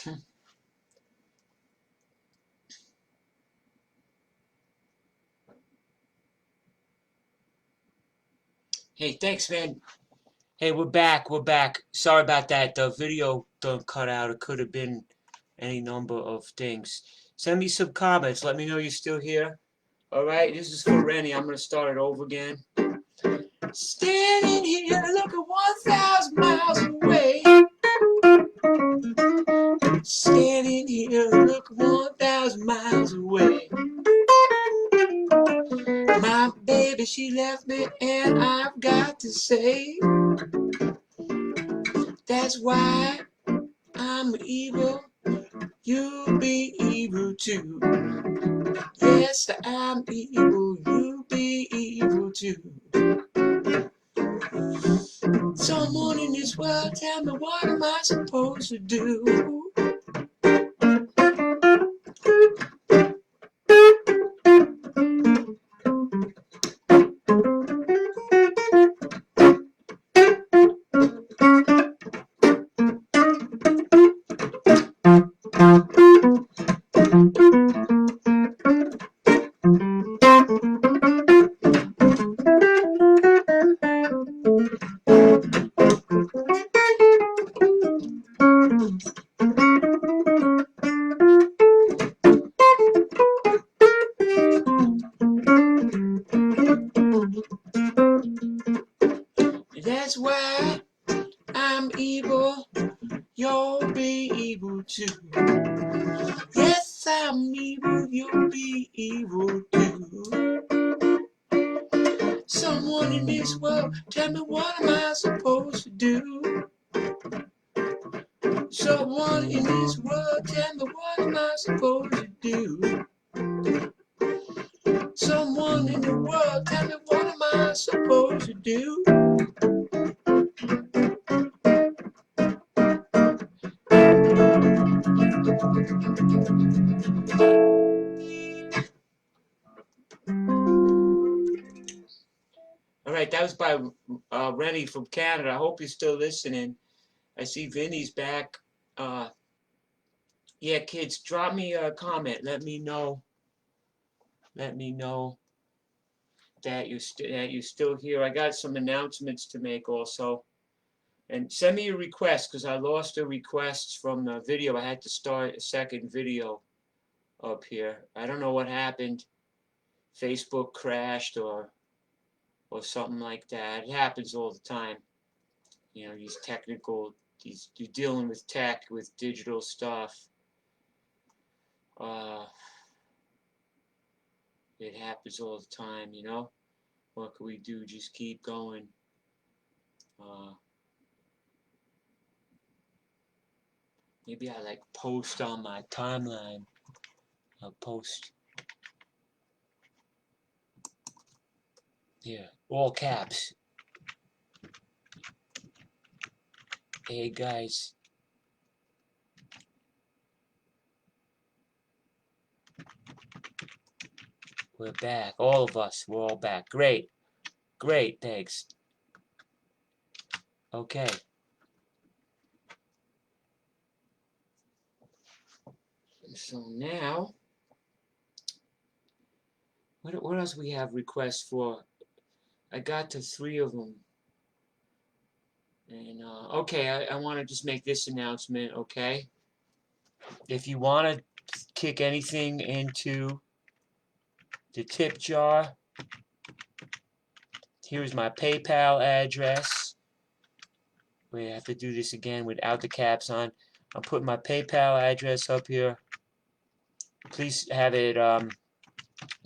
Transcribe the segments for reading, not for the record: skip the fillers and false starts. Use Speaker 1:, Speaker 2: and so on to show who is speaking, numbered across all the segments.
Speaker 1: Hey, thanks, man. Hey, we're back. We're back. Sorry about that. The video don't cut out. It could have been any number of things. Send me some comments. Let me know you're still here. All right, this is for Rennie. I'm gonna start it over again. Standing here, looking 1,000 miles away. Standing here, looking 1,000 miles away. My baby, she left me, and I've got to say, that's why I'm evil. You be evil too. Yes, I'm evil. You be evil too. Someone in this world, tell me, what am I supposed to do? That's why I'm evil. You'll be evil too. Yes, I'm evil. You'll be evil too. Someone in this world, tell me, what am I supposed to do? Someone in this world, tell me, what am I supposed to do? Someone in the world, tell me, what am I supposed to do? All right, that was by Rennie from Canada. I hope you're still listening. I see Vinny's back. Yeah, kids, drop me a comment. Let me know. Let me know that you're still here. I got some announcements to make also. And send me a request, because I lost the requests from the video. I had to start a second video up here. I don't know what happened. Facebook crashed or something like that. It happens all the time. You know, you're dealing with tech, with digital stuff. It happens all the time, you know. What can we do? Just keep going. Maybe I like post on my timeline. I'll post here, all caps. Hey guys. We're back. All of us. We're all back. Great. Great. Thanks. Okay. So now, what else we have requests for? I got to 3 of them. And, okay, I want to just make this announcement, okay? If you want to kick anything into the tip jar, here's my PayPal address. We have to do this again without the caps on. I'm putting my PayPal address up here. Please have it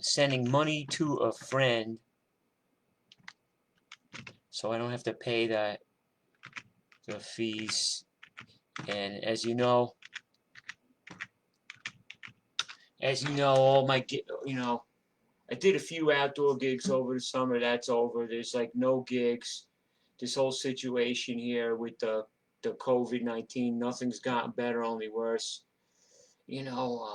Speaker 1: sending money to a friend, so I don't have to pay the fees. And as you know, all my I did a few outdoor gigs over the summer. That's over. There's like no gigs. This whole situation here with the COVID-19, nothing's gotten better, only worse. You know,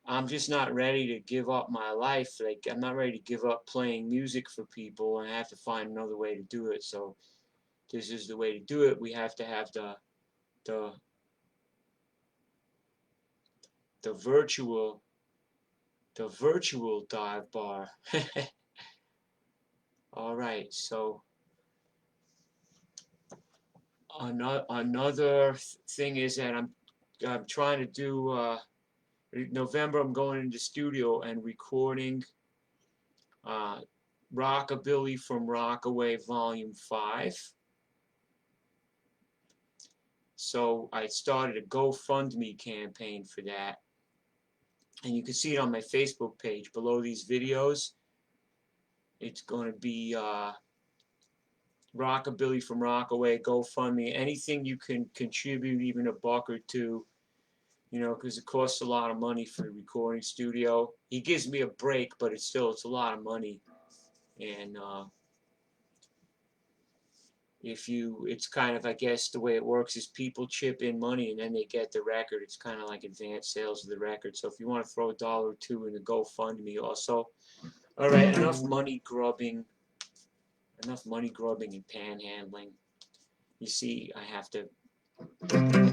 Speaker 1: I'm just not ready to give up my life. Like, I'm not ready to give up playing music for people, and I have to find another way to do it. So this is the way to do it. We have to have the the virtual dive bar. All right, so another thing is that I'm trying to do November. I'm going into the studio and recording Rockabilly from Rockaway Volume 5. So I started a GoFundMe campaign for that, and you can see it on my Facebook page below these videos. It's going to be Rockabilly from Rockaway, GoFundMe. Anything you can contribute, even a buck or two, you know, because it costs a lot of money for the recording studio. He gives me a break, but it's a lot of money. And it's kind of, I guess, the way it works is people chip in money and then they get the record. It's kind of like advanced sales of the record. So if you want to throw $1 or $2 in the GoFundMe also. All right, enough money grubbing and panhandling. You see, I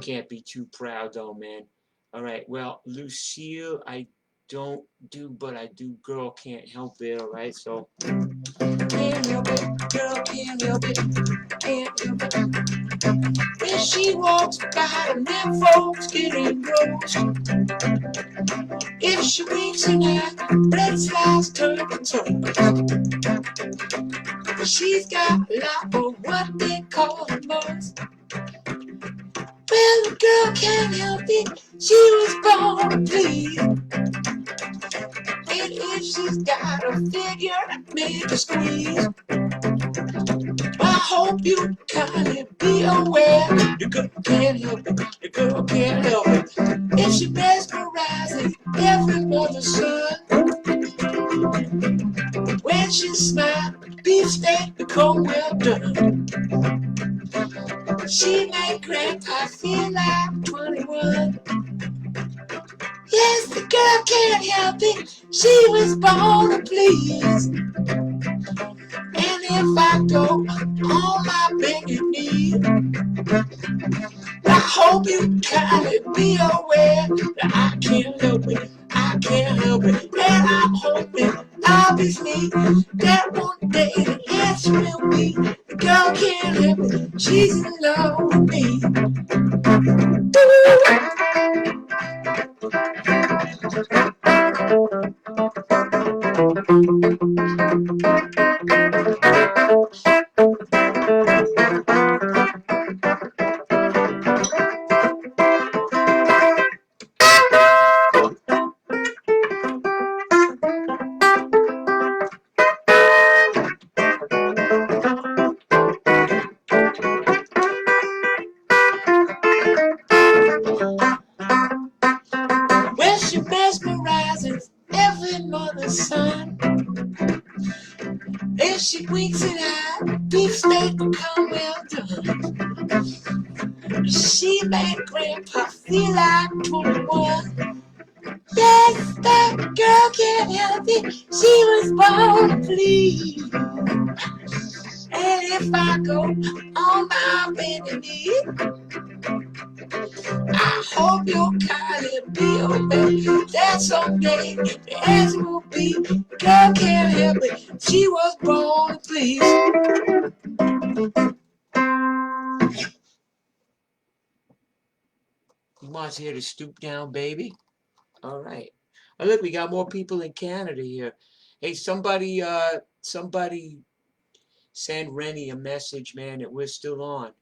Speaker 1: can't be too proud though, man. All right, well, Lucille, I don't do, but I do. Girl can't help it. All right, so can't help it, girl can't help it, can't help it. When she walks by, them folks getting gross. If she winks an eye, red flags turn to toes. She's got a lot of what they call the most. Well, the girl can't help it, she was born to please. And if she's got a figure, make her squeeze. I hope you kindly be aware, the girl can't help it, the girl can't help it. If she mesmerizes every mother's son, when she smiles, beefsteak become well done. She made Grandpa feel like 21. Yes, the girl can't help it, she was born to please. And if I go on my bended knee, I hope you kindly be aware that I can't help it, I can't help it. And I'm hoping, obviously, that one day the answer will be the girl can't help it, she's in love with me. Well, she mesmerizes every mother's son. If she winks an eye, beefsteak become well done. She made Grandpa feel like 21. Yes, that girl can't help it, she was born to please. And if I go on my bended knee, I hope you'll kindly be aware that someday the answer will be the girl can't help it, she was born to please. You want to hear the stoop down, baby? All right. Oh, look, we got more people in Canada here. Hey, somebody send Rennie a message, man, that we're still on.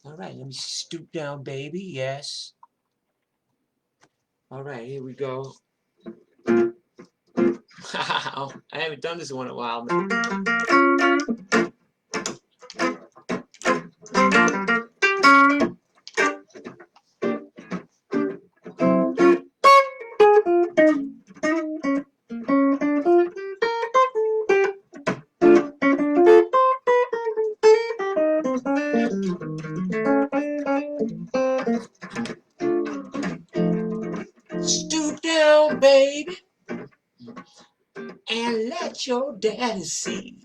Speaker 1: All right, let me stoop down, baby. Yes. All right, here we go. I haven't done this one in a while, man. Stoop down, baby, and let your daddy see.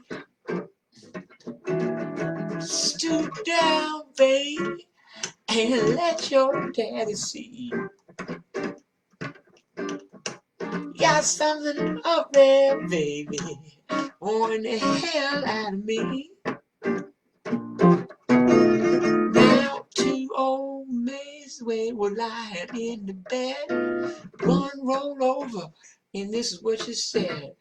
Speaker 1: Stoop down, baby, and let your daddy see. Got something up there, baby, on the hell out of me. Now two old maids, we were lying in the bed. One rolled over, and this is what she said.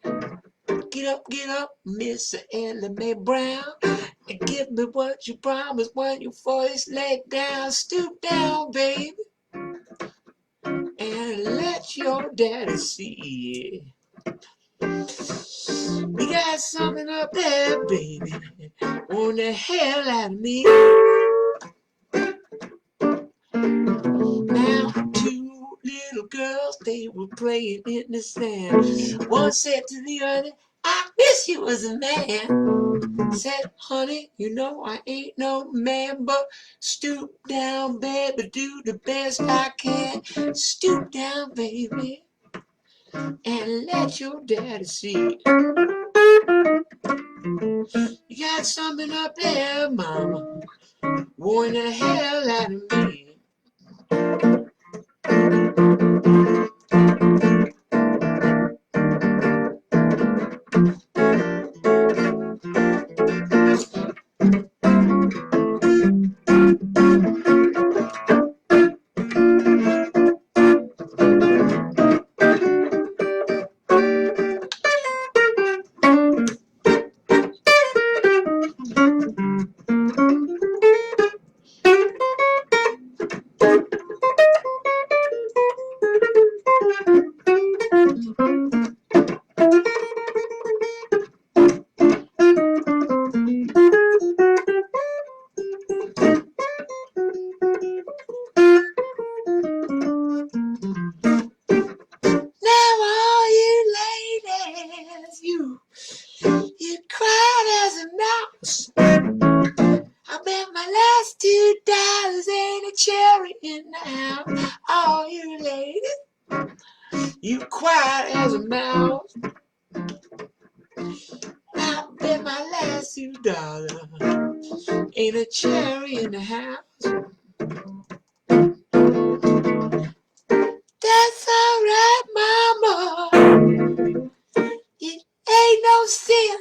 Speaker 1: Get up, Mr. Ellie Mae Brown, and give me what you promised when you first leg down. Stoop down, baby, and let your daddy see. You got something up there, baby, on the hell out of me. Now two little girls, they were playing in the sand. One said to the other, I wish you was a man. Said, honey, you know I ain't no man, but stoop down, baby, do the best I can. Stoop down, baby, and let your daddy see. You got something up there, mama, worn the hell out of me. Now all you ladies, you cried as a mouse. I bet my last $2 ain't a cherry in the house. All you ladies, you quiet as a mouse. I bet my last $2 ain't a cherry in the house. That's alright, mama. It ain't no sin.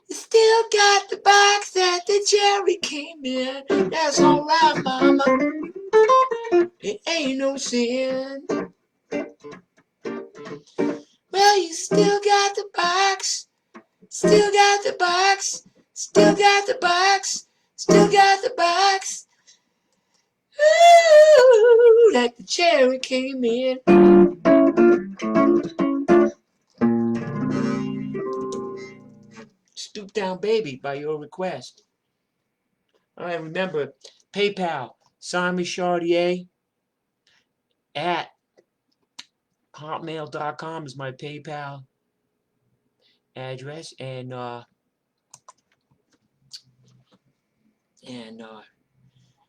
Speaker 1: You still got the box that the cherry came in. That's alright, mama. It ain't no sin. Well, you still got the box. Still got the box. Still got the box. Still got the box. Ooh, like the cherry came in. Stoop Down Baby by your request. All right, remember, PayPal, Simon Chartier at hotmail.com is my PayPal address, and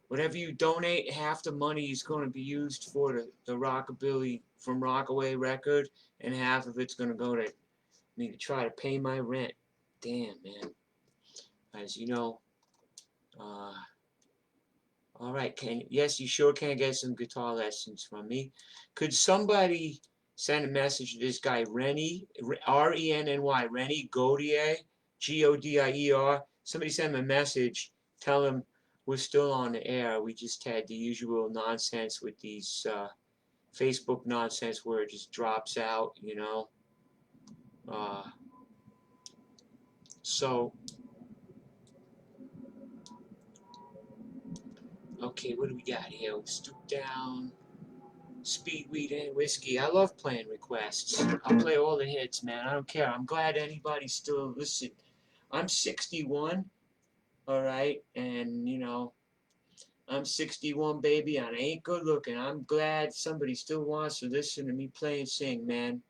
Speaker 1: whatever you donate, half the money is going to be used for the Rockabilly from Rockaway record, and half of it's going to go to me to try to pay my rent. Damn, man. As you know, all right, yes, you sure can get some guitar lessons from me. Could somebody send a message to this guy, Rennie, R-E-N-N-Y, Rennie Godier, G-O-D-I-E-R. Somebody send him a message, tell him we're still on the air. We just had the usual nonsense with these Facebook nonsense where it just drops out, you know. So, okay, what do we got here? Stoop Down, Speed, Weed, and Whiskey. I love playing requests. I'll play all the hits, man. I don't care. I'm glad anybody's still listening. I'm 61, all right, and, you know, I'm 61, baby, and I ain't good looking. I'm glad somebody still wants to listen to me play and sing, man.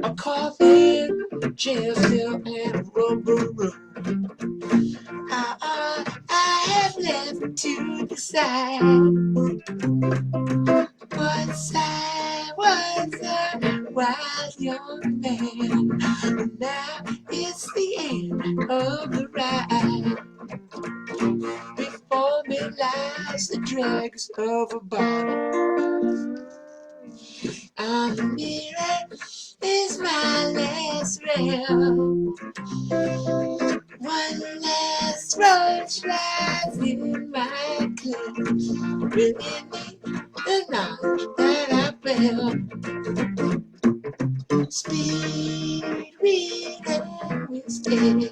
Speaker 1: A coffee, a jail cell, and a rubber room. I have left to decide what side wise young man. Now it's the end of the ride. Before me lies the dregs of a body. On the mirror is my last rail. One last roach lies in my clay, bringing me the knowledge that I fell. Speed, weed, and whiskey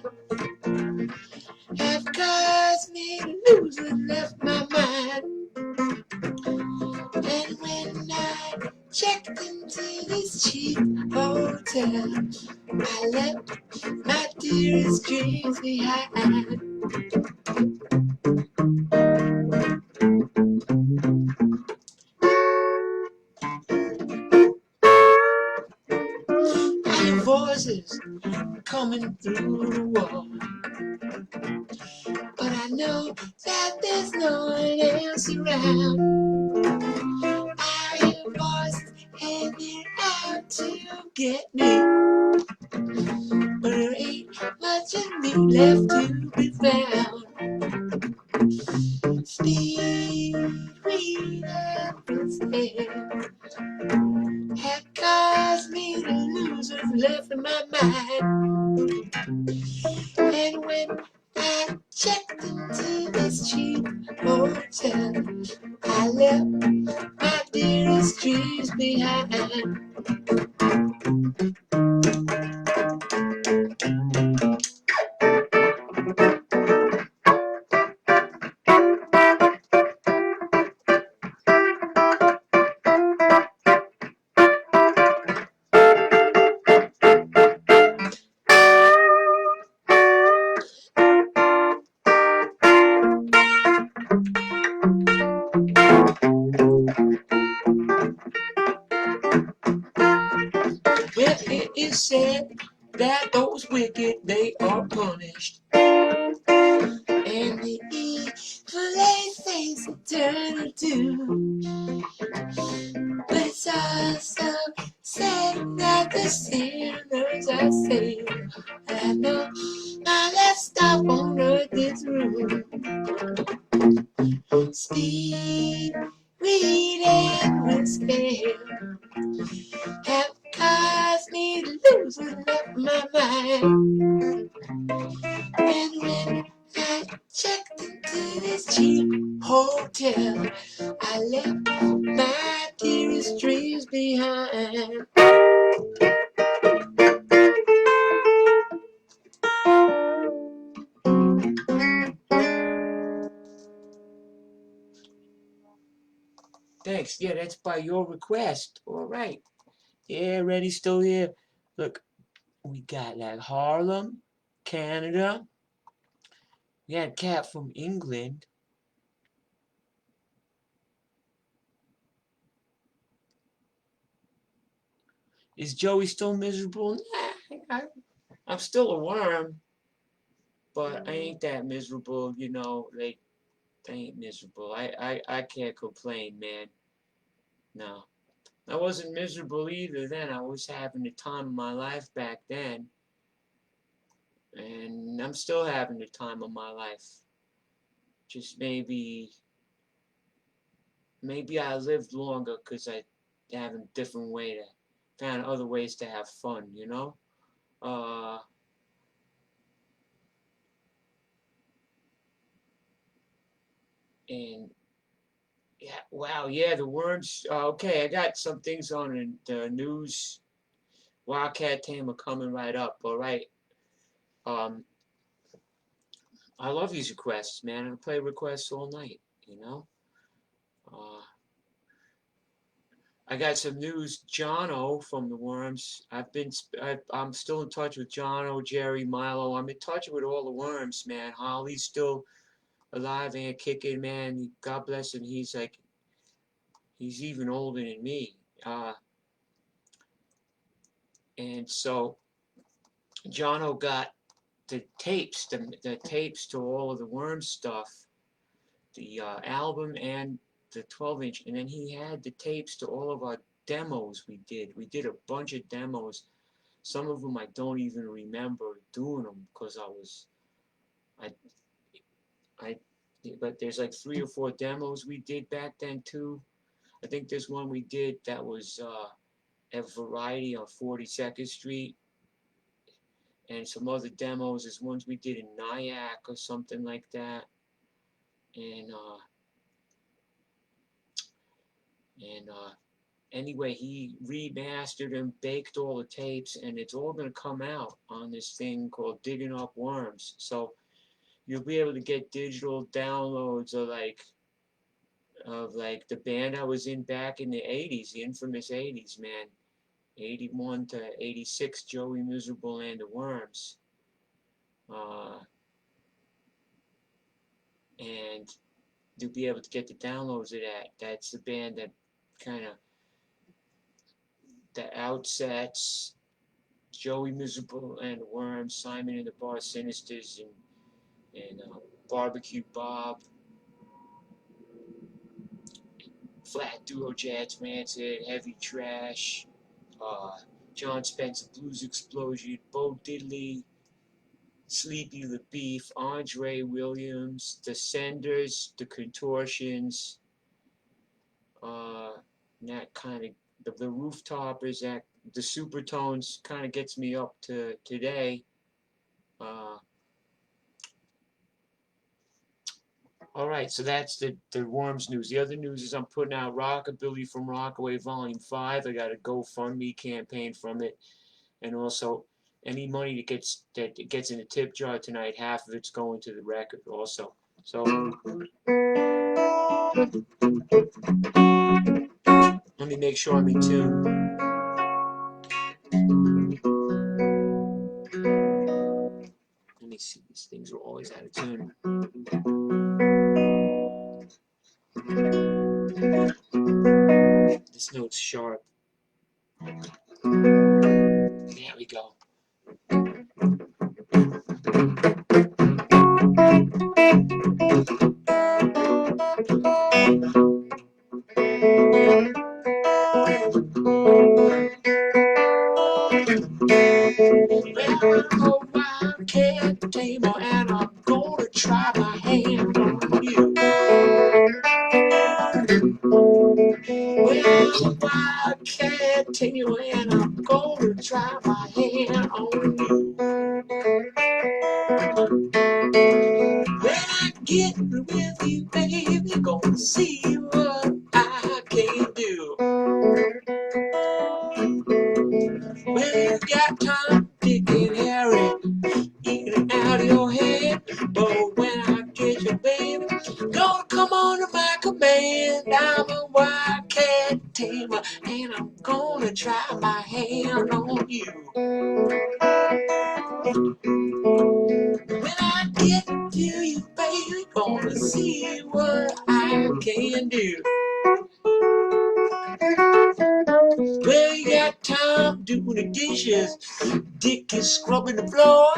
Speaker 1: have caused me to lose what left my mind. And when I checked into this cheap hotel, I left my dearest dreams behind. I hear voices coming through the wall, but I know that there's no one else around. I hear voices heading out to get me, but there ain't much of me left to be found. Speed, weed, and whiskey have caused me to lose what's left in my mind. And when I checked into this cheap hotel, I left my dearest dreams behind. Well, it is said that those wicked, they are punished, and the evil they face eternity. But it's also said that the sinners are saved. And I know my last stop on earth is room. Speed, weed, and whiskey have caused me to lose what left my mind. And when I checked into this cheap hotel, I left my dearest dreams behind. Thanks. Yeah, that's by your request. All right. Yeah, Reddy's still here. Look, we got like Harlem, Canada. We got a cat from England. Is Joey still miserable? Nah, I'm still a worm, but I ain't that miserable, you know. Like, I ain't miserable. I can't complain, man. No. I wasn't miserable either then. I was having the time of my life back then. And I'm still having the time of my life. Just maybe I lived longer because I have a different way to, found other ways to have fun, you know? And yeah, wow, yeah, the worms. Okay, I got some things on the news. Wildcat Tamer coming right up. All right. I love these requests, man. I play requests all night. You know. Uh, I got some news. Jono from the Worms. I'm still in touch with Jono, Jerry, Milo. I'm in touch with all the Worms, man. Holly's still alive and kicking, man. God bless him. He's even older than me. And so Jono got the tapes, the tapes to all of the Worm stuff, the album and the 12-inch, and then he had the tapes to all of our demos we did. We did a bunch of demos. Some of them I don't even remember doing them because I, I, but there's like 3 or 4 demos we did back then too. I think there's one we did that was at Variety on 42nd Street, and some other demos is ones we did in Nyack or something like that. And anyway, he remastered and baked all the tapes, and it's all going to come out on this thing called Digging Up Worms. So you'll be able to get digital downloads of like the band I was in back in the 80s, the infamous 80s, man. 81 to 86, Joey Miserable and the Worms. And you'll be able to get the downloads of that. That's the band that kind of the Outsets, Joey Miserable and the Worms, Simon and the Bar Sinisters, and Barbecue Bob, Flat Duo, Jazz Rancid, Heavy Trash, John Spencer Blues Explosion, Bo Diddley, Sleepy the Beef, Andre Williams, The Senders, The Contortions, that kind of the Rooftoppers, that the Supertones kind of gets me up to today. All right, so that's the Worms news. The other news is I'm putting out Rockabilly from Rockaway Volume 5. I got a GoFundMe campaign from it, and also any money that gets in the tip jar tonight, half of it's going to the record also. So let me make sure I'm in tune. Let me see, these things are always out of tune. This note's sharp. There we go. Well, I'm a wildcat tamer, and I'm gonna try my hand on you. Well, I'm a wildcat tamer, and I'm gonna try my hand on you. When I get with you, baby, you're gonna see what I can do. Well, you got time, Dick and Harry, in and out of your head. But when I get you, baby, gonna come under my command. I'm a wildcat tamer, and I'm gonna try my hand on you. When I get to you, baby, gonna see what I can do. Well, you got time doing the dishes, Dick is scrubbing the floor,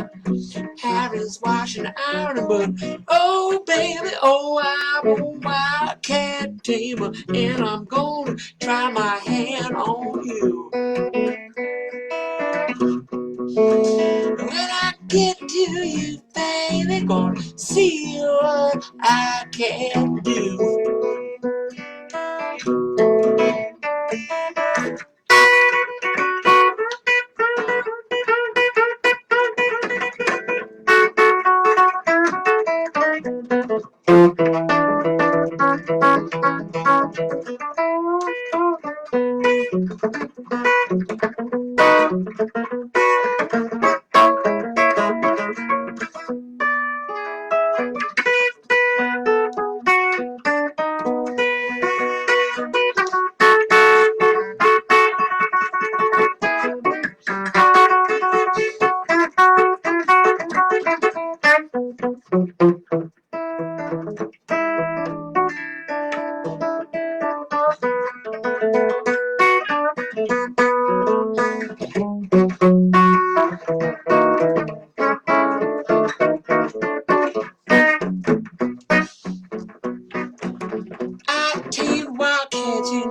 Speaker 1: Harry's washing the iron, but oh baby, oh, I'm a wildcat tamer, and I'm gonna try my hand on you. When I get to you, baby, gonna see what I can do.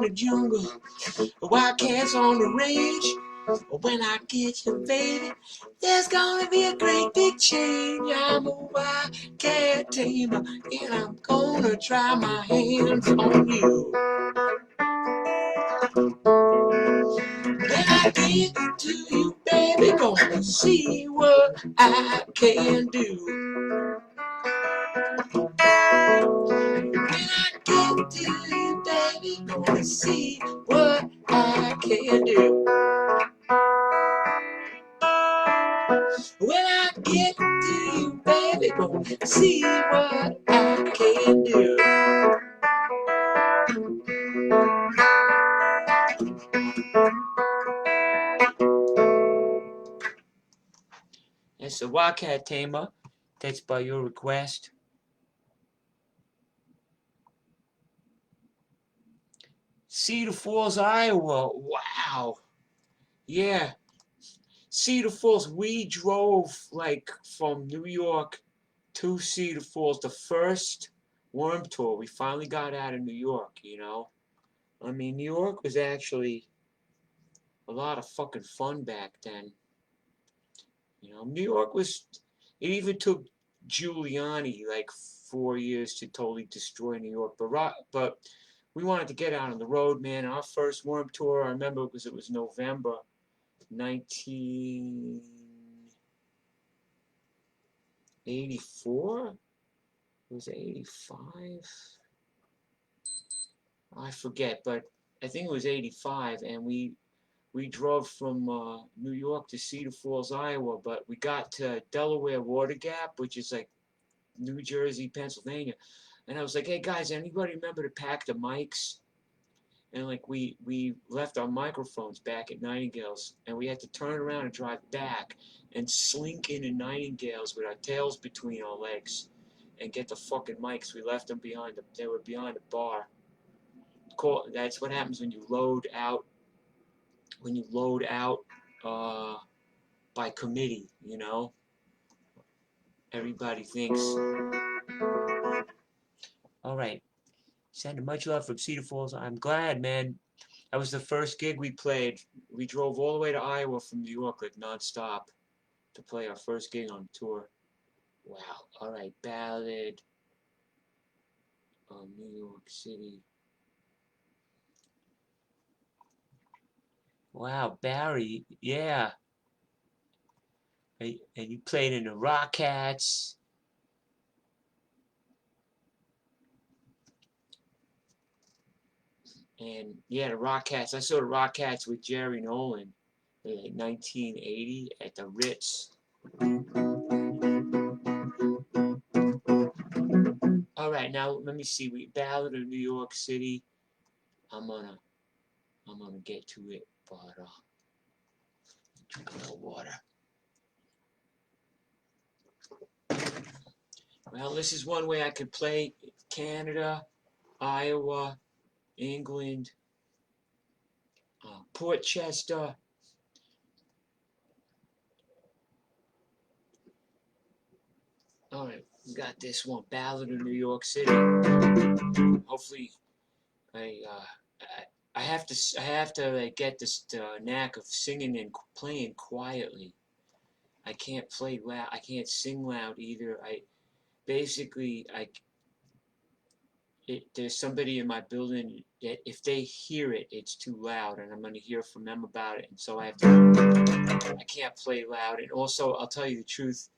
Speaker 1: the jungle, wildcats on the range. When I get you, baby, there's gonna be a great big change. I'm a wildcat tamer, and I'm gonna try my hands on you. When I get to you, baby, gonna see what I can do. When I get to you, baby, gonna see what I can do. When I get to you, baby, gonna see what I can do. It's a Wildcat Tamer. That's by your request. Cedar Falls, Iowa. Wow. Yeah. Cedar Falls, we drove like from New York to Cedar Falls. The first worm tour, we finally got out of New York, you know. I mean, New York was actually a lot of fucking fun back then. You know, New York was, it even took Giuliani like 4 years to totally destroy New York. But we wanted to get out on the road, man. Our first worm tour, I remember, because it was November 1984? Was it 85? I forget, but I think it was 85, and we drove from New York to Cedar Falls, Iowa, but we got to Delaware Water Gap, which is like New Jersey, Pennsylvania, and I was like, hey guys, anybody remember to pack the mics? And like we left our microphones back at Nightingale's, and we had to turn around and drive back and slink into Nightingale's with our tails between our legs and get the fucking mics. We left them behind they were behind the bar. That's what happens when you load out. When you load out by committee, you know. Everybody thinks. All right. Sending much love from Cedar Falls. I'm glad, man. That was the first gig we played. We drove all the way to Iowa from New York, like nonstop, to play our first gig on tour. Wow. All right. Ballad of New York City. Wow, Barry. Yeah. And you played in the Rockettes. And yeah, the Rockettes. I saw the Rockettes with Jerry Nolan in like 1980 at the Ritz. All right, now let me see. We Ballad of New York City. I'm gonna get to it, but drink a little water. Well, this is one way I could play Canada, Iowa, England, Port Chester. All right, we got this one, Ballad of New York City. Hopefully, I have to like get this knack of singing and playing quietly. I can't play loud. I can't sing loud either. There's somebody in my building that if they hear it, it's too loud, and I'm going to hear from them about it. And so I can't play loud. And also, I'll tell you the truth,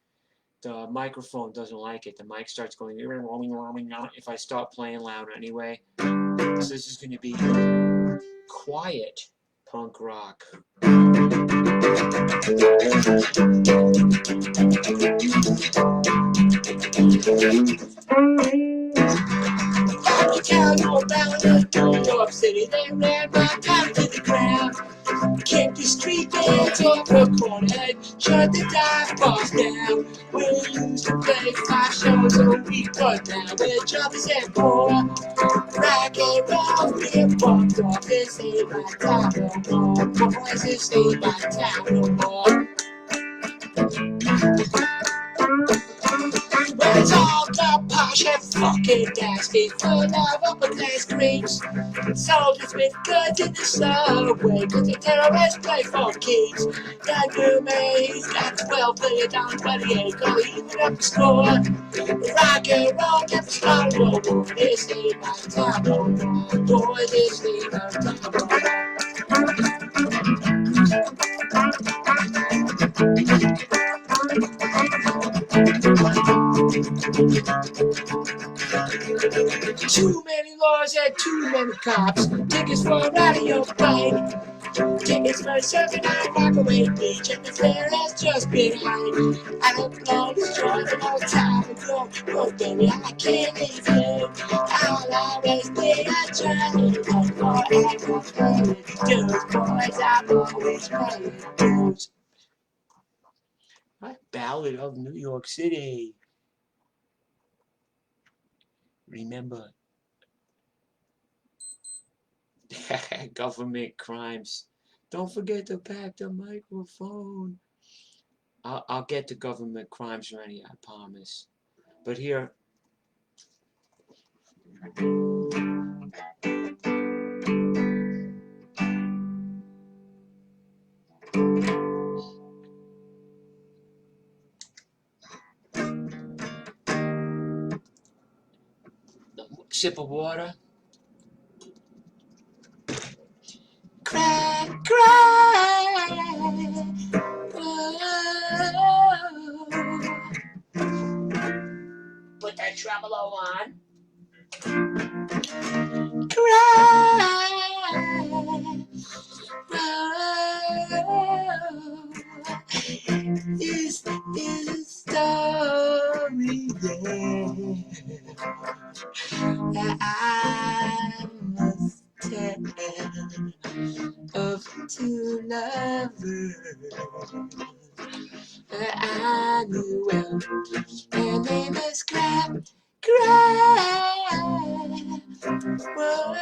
Speaker 1: the microphone doesn't like it. The mic starts going if I start playing loud anyway. So this is going to be quiet punk rock. Tell you about New York City, they ran my town to the ground. Kicked the street bands off the corner, shut the dive bars down. We used to play 5 shows a week, but now we're jumpers and poor. Rock and roll, we're bumped off. This ain't my town no more. Boys, this ain't my town no more. Well, it's all about posh and fucking Hit that street full of upper class creeps. Soldiers with guns in the subway, cause the terrorists play for keeps. That new man, he's got 12 billion on 28, gonna even up the score. Rock and roll, get the star roll. This ain't my time, boy, this ain't my time. Too many laws and too many cops. Tickets for a ride on your bike. Tickets for surfing on Rockaway Beach. And the fare has just been hiked. I don't know this joint a long time ago. Oh baby, I can't leave you. I'll always be a journey. And forever paying dues. Boys, I'm always paying dues. My Ballad of New York City. Remember, government crimes. Don't forget to pack the microphone. I'll get the government crimes ready, I promise. But here, sip of water. Cry, cry. Oh. Put that tremolo on. Cry. Oh. This is a story, that I must tell of two lovers that I knew well. Their name is Cry, Cry. Whoa.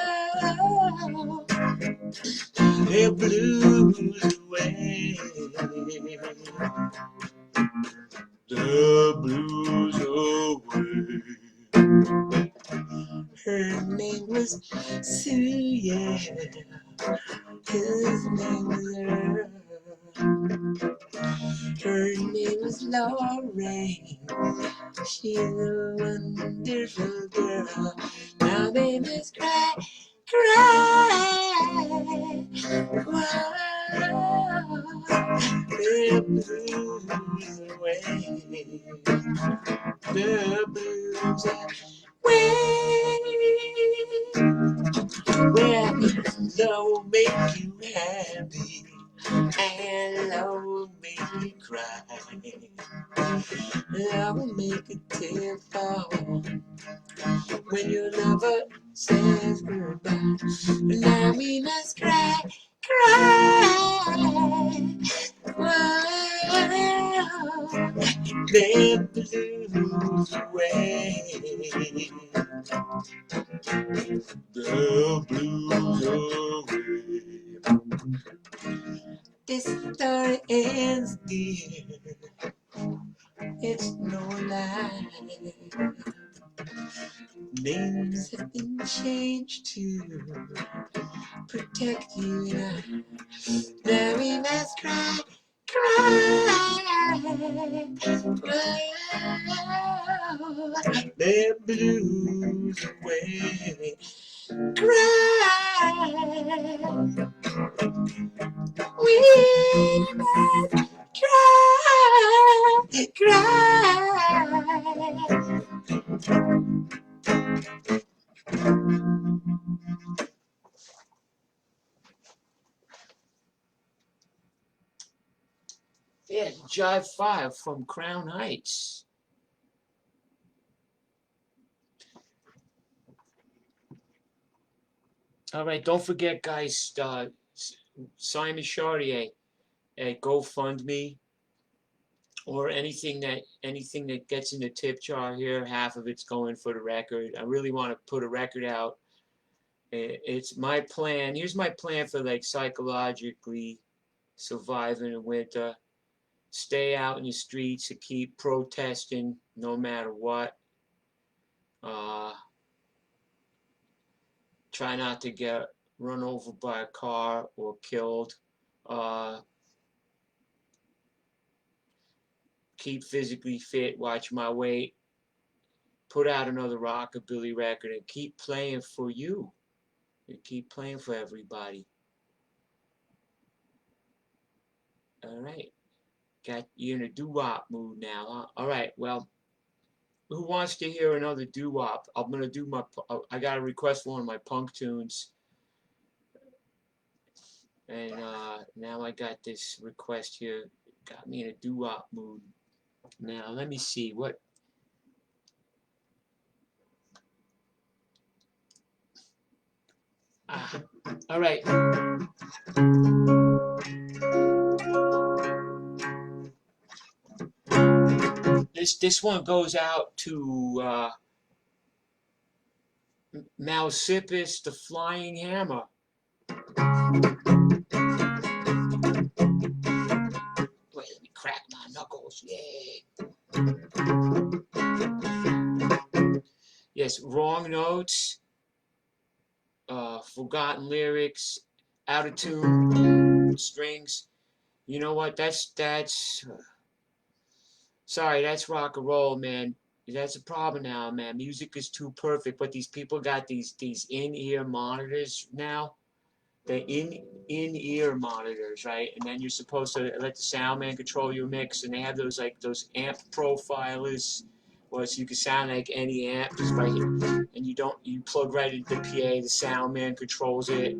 Speaker 1: Their blues away. The blues away. Her name was Sue, yeah. His name was Earl. Her name was Lorraine. She's a wonderful girl. Now they must cry, cry. Whoa. The blues away. The blues away. Well, love will make you happy, and love will make you cry. Love will make a tear fall when your lover says goodbye. Now we must cry, cry. Whoa. The blues away. The blues away. This story ends, dear. It's no lie. Names have been changed to protect you and I. Now we must cry, cry. Whoa. The blues away. Cry. We must cry, cry. Yeah, Jive 5 from Crown Heights. All right, don't forget, guys, Simon Chartier at GoFundMe, or anything that gets in the tip jar here, half of it's going for the record. I really want to put a record out. It's my plan. Here's my plan for like psychologically surviving the winter. Stay out in the streets and keep protesting no matter what. Try not to get run over by a car or killed. Keep physically fit, watch my weight, put out another rockabilly record, and keep playing for you. And keep playing for everybody. Alright. Got you in a doo-wop mood now, huh? Alright, well, who wants to hear another doo-wop? I'm gonna do my, I got a request for one of my punk tunes. And now I got this request here. Got me in a doo-wop mood. Now, let me see what. All right. This one goes out to Malsipis, the Flying Hammer. Wait, let me crack my knuckles. Yay. Yes, wrong notes, forgotten lyrics, out of tune, strings. You know what? That's sorry, that's rock and roll, man. That's a problem now, man. Music is too perfect, but these people got these in-ear monitors now. The in-ear monitors, right? And then you're supposed to let the sound man control your mix, and they have those those amp profilers, so you can sound like any amp just by and you plug right into the PA. The sound man controls it,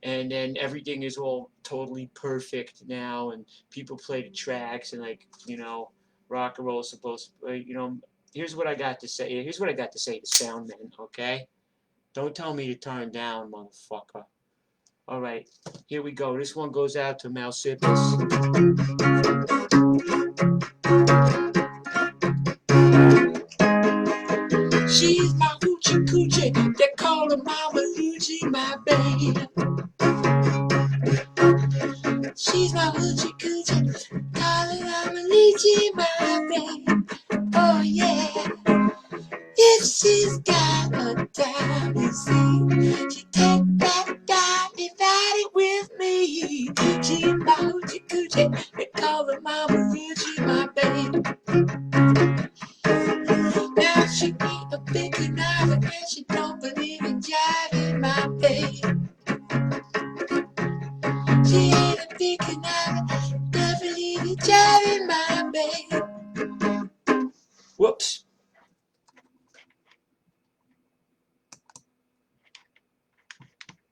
Speaker 1: and then everything is all totally perfect now, and people play the tracks, and rock and roll is supposed to, here's what I got to say. Here's what I got to say to sound man, okay? Don't tell me to turn down, motherfucker. All right, here we go. This one goes out to Malsipis. She's my hoochie coochie. They call her Mama Luigi, my babe. She's my hoochie coochie. Call her Mama Luigi, my babe. Oh yeah. If she's got a dime, you see.